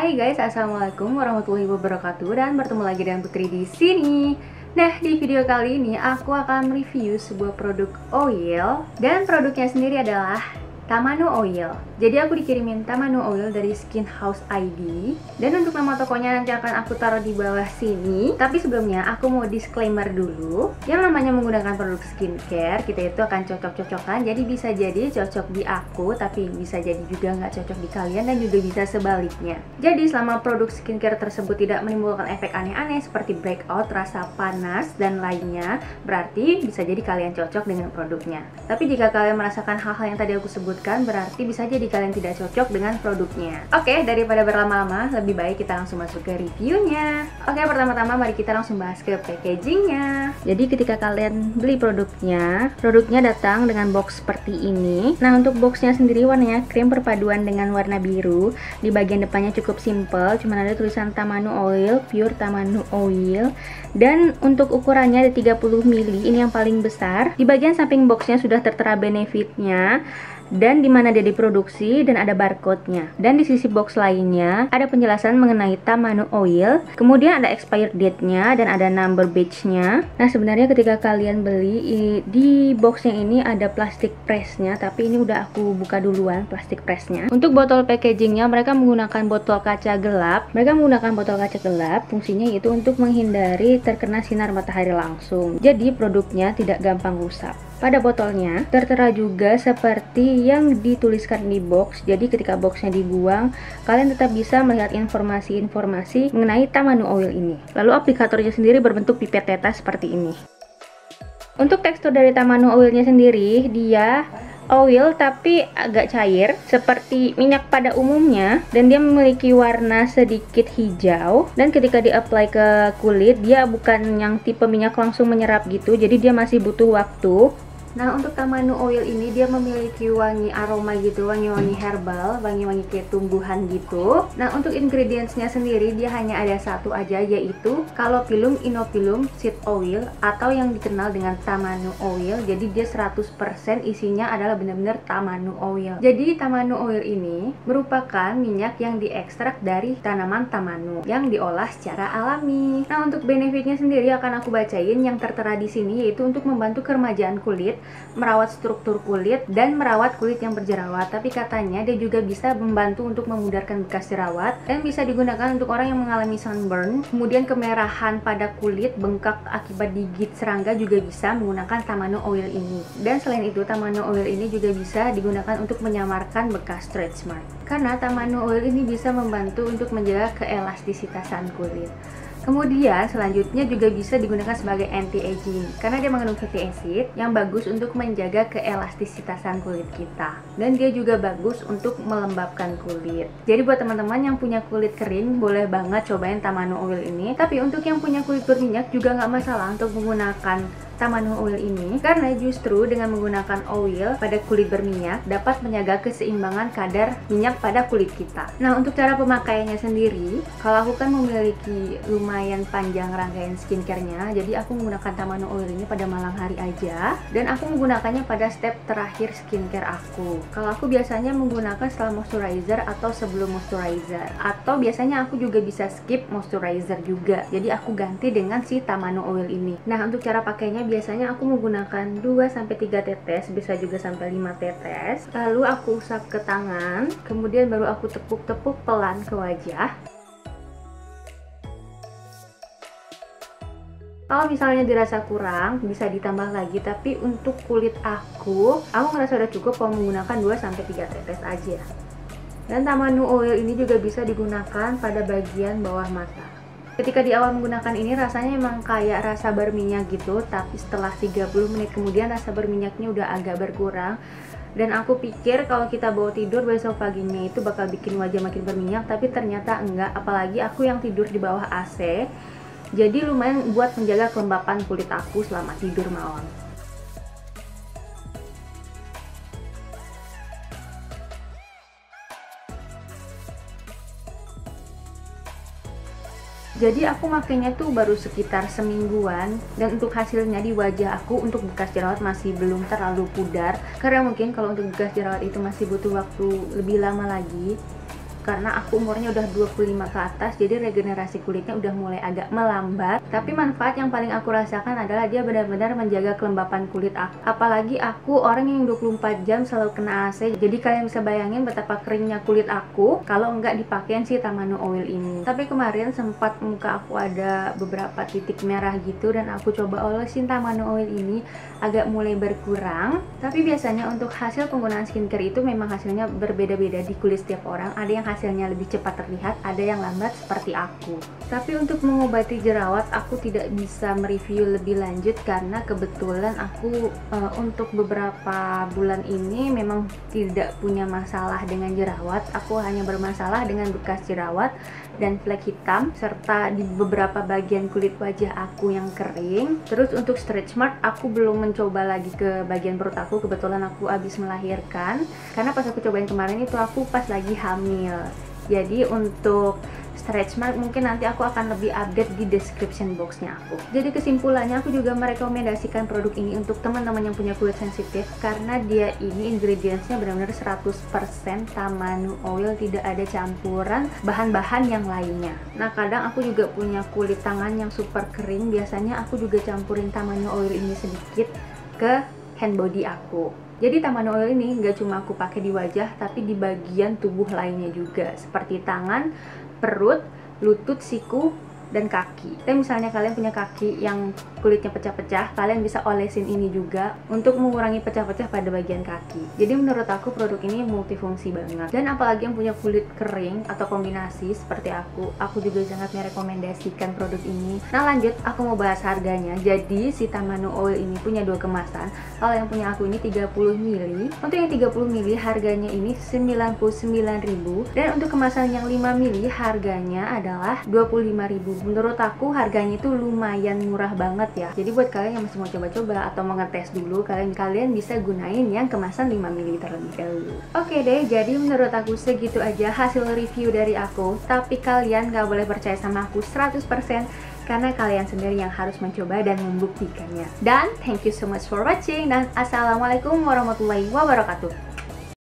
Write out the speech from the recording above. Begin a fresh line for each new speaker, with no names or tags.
Hai guys, assalamualaikum warahmatullahi wabarakatuh, dan bertemu lagi dengan Putri di sini. Nah, di video kali ini aku akan mereview sebuah produk oil, dan produknya sendiri adalah Tamanu Oil. Jadi aku dikirimin Tamanu Oil dari Skin House ID, dan untuk nama tokonya nanti akan aku taruh di bawah sini. Tapi sebelumnya aku mau disclaimer dulu, yang namanya menggunakan produk skincare kita itu akan cocok-cocokan. Jadi bisa jadi cocok di aku, tapi bisa jadi juga nggak cocok di kalian, dan juga bisa sebaliknya. Jadi selama produk skincare tersebut tidak menimbulkan efek aneh-aneh seperti breakout, rasa panas, dan lainnya, berarti bisa jadi kalian cocok dengan produknya. Tapi jika kalian merasakan hal-hal yang tadi aku sebutkan, berarti bisa jadi kalian tidak cocok dengan produknya. Oke, daripada berlama-lama, lebih baik kita langsung masuk ke reviewnya. Oke, pertama-tama mari kita langsung bahas ke packagingnya. Jadi ketika kalian beli produknya datang dengan box seperti ini. Nah, untuk boxnya sendiri warnanya krem perpaduan dengan warna biru. Di bagian depannya cukup simple, cuman ada tulisan Tamanu Oil, pure Tamanu Oil. Dan untuk ukurannya ada 30 ml, ini yang paling besar. Di bagian samping boxnya sudah tertera benefitnya dan dimana dia diproduksi, dan ada barcode-nya. Dan di sisi box lainnya ada penjelasan mengenai Tamanu Oil, kemudian ada expired date-nya dan ada number batch-nya. Nah, sebenarnya ketika kalian beli di boxnya ini ada plastik press-nya, tapi ini udah aku buka duluan plastik press-nya. Untuk botol packaging-nya mereka menggunakan botol kaca gelap. Fungsinya itu untuk menghindari terkena sinar matahari langsung. Jadi produknya tidak gampang rusak. Pada botolnya tertera juga seperti yang dituliskan di box. Jadi ketika boxnya dibuang, kalian tetap bisa melihat informasi-informasi mengenai Tamanu Oil ini. Lalu aplikatornya sendiri berbentuk pipet tetes seperti ini. Untuk tekstur dari Tamanu Oilnya sendiri, dia oil tapi agak cair seperti minyak pada umumnya, dan dia memiliki warna sedikit hijau. Dan ketika di-apply ke kulit, dia bukan yang tipe minyak langsung menyerap gitu, jadi dia masih butuh waktu. Nah, untuk Tamanu Oil ini dia memiliki wangi aroma gitu, wangi-wangi herbal, wangi-wangi kayak tumbuhan gitu. Nah, untuk ingredientsnya sendiri dia hanya ada satu aja, yaitu Calophyllum inophyllum seed oil atau yang dikenal dengan Tamanu Oil. Jadi dia 100% isinya adalah benar-benar Tamanu Oil. Jadi Tamanu Oil ini merupakan minyak yang diekstrak dari tanaman tamanu yang diolah secara alami. Nah, untuk benefitnya sendiri akan aku bacain yang tertera di sini, yaitu untuk membantu keremajaan kulit, merawat struktur kulit, dan merawat kulit yang berjerawat. Tapi katanya dia juga bisa membantu untuk memudarkan bekas jerawat, dan bisa digunakan untuk orang yang mengalami sunburn, kemudian kemerahan pada kulit, bengkak akibat digigit serangga juga bisa menggunakan Tamanu Oil ini. Dan selain itu, Tamanu Oil ini juga bisa digunakan untuk menyamarkan bekas stretch mark, karena Tamanu Oil ini bisa membantu untuk menjaga keelastisitasan kulit. Kemudian selanjutnya juga bisa digunakan sebagai anti-aging karena dia mengandung fatty acid yang bagus untuk menjaga keelastisitasan kulit kita, dan dia juga bagus untuk melembabkan kulit. Jadi buat teman-teman yang punya kulit kering, boleh banget cobain Tamanu Oil ini. Tapi untuk yang punya kulit berminyak juga nggak masalah untuk menggunakan Tamanu Oil ini, karena justru dengan menggunakan oil pada kulit berminyak dapat menjaga keseimbangan kadar minyak pada kulit kita. Nah, untuk cara pemakaiannya sendiri, kalau aku kan memiliki lumayan panjang rangkaian skincare-nya, jadi aku menggunakan Tamanu Oil ini pada malam hari aja, dan aku menggunakannya pada step terakhir skincare aku. Kalau aku biasanya menggunakan setelah moisturizer atau sebelum moisturizer, atau biasanya aku juga bisa skip moisturizer juga, jadi aku ganti dengan si Tamanu Oil ini. Nah, untuk cara pakainya biasanya aku menggunakan 2-3 tetes, bisa juga sampai 5 tetes. Lalu aku usap ke tangan, kemudian baru aku tepuk-tepuk pelan ke wajah. Kalau misalnya dirasa kurang, bisa ditambah lagi, tapi untuk kulit aku ngerasa udah cukup kalau menggunakan 2-3 tetes aja. Dan Tamanu Oil ini juga bisa digunakan pada bagian bawah mata. Ketika di awal menggunakan ini rasanya emang kayak rasa berminyak gitu, tapi setelah 30 menit kemudian rasa berminyaknya udah agak berkurang. Dan aku pikir kalau kita bawa tidur besok paginya itu bakal bikin wajah makin berminyak, tapi ternyata enggak, apalagi aku yang tidur di bawah AC. Jadi lumayan buat menjaga kelembapan kulit aku selama tidur malam. Jadi aku makainya tuh baru sekitar semingguan, dan untuk hasilnya di wajah aku untuk bekas jerawat masih belum terlalu pudar, karena mungkin kalau untuk bekas jerawat itu masih butuh waktu lebih lama lagi. karena aku umurnya udah 25 ke atas, jadi regenerasi kulitnya udah mulai agak melambat. Tapi manfaat yang paling aku rasakan adalah dia benar-benar menjaga kelembapan kulit aku. Apalagi aku orang yang 24 jam selalu kena AC, jadi kalian bisa bayangin betapa keringnya kulit aku kalau nggak dipakein si Tamanu Oil ini. Tapi kemarin sempat muka aku ada beberapa titik merah gitu, dan aku coba olesin Tamanu Oil ini, agak mulai berkurang. Tapi biasanya untuk hasil penggunaan skincare itu memang hasilnya berbeda-beda di kulit setiap orang. Ada yang hasilnya lebih cepat terlihat, ada yang lambat seperti aku. Tapi untuk mengobati jerawat aku tidak bisa mereview lebih lanjut karena kebetulan aku untuk beberapa bulan ini memang tidak punya masalah dengan jerawat. Aku hanya bermasalah dengan bekas jerawat dan flek hitam serta di beberapa bagian kulit wajah aku yang kering. Terus untuk stretch mark aku belum mencoba lagi ke bagian perut aku, kebetulan aku habis melahirkan. Karena pas aku cobain kemarin itu aku pas lagi hamil. Jadi untuk stretch mark mungkin nanti aku akan lebih update di description boxnya aku. Jadi kesimpulannya aku juga merekomendasikan produk ini untuk teman-teman yang punya kulit sensitif, karena dia ini ingredientsnya benar-benar 100% Tamanu Oil, tidak ada campuran bahan-bahan yang lainnya. Nah kadang aku juga punya kulit tangan yang super kering, biasanya aku juga campurin Tamanu Oil ini sedikit ke hand body aku. Jadi Tamanu Oil ini nggak cuma aku pakai di wajah, tapi di bagian tubuh lainnya juga, seperti tangan, perut, lutut, siku, dan kaki. Dan misalnya kalian punya kaki yang kulitnya pecah-pecah, kalian bisa olesin ini juga untuk mengurangi pecah-pecah pada bagian kaki. Jadi menurut aku produk ini multifungsi banget. Dan apalagi yang punya kulit kering atau kombinasi seperti aku juga sangat merekomendasikan produk ini. Nah lanjut, aku mau bahas harganya. Jadi si Tamanu Oil ini punya 2 kemasan. Kalau yang punya aku ini 30 ml. Untuk yang 30 ml harganya ini 99.000, dan untuk kemasan yang 5 ml harganya adalah 25.000. Menurut aku harganya itu lumayan murah banget ya. Jadi buat kalian yang masih mau coba-coba atau mau ngetes dulu, kalian bisa gunain yang kemasan 5 ml terlebih dahulu. Oke deh, jadi menurut aku segitu aja hasil review dari aku. Tapi kalian gak boleh percaya sama aku 100%, karena kalian sendiri yang harus mencoba dan membuktikannya. Dan thank you so much for watching, dan assalamualaikum warahmatullahi wabarakatuh.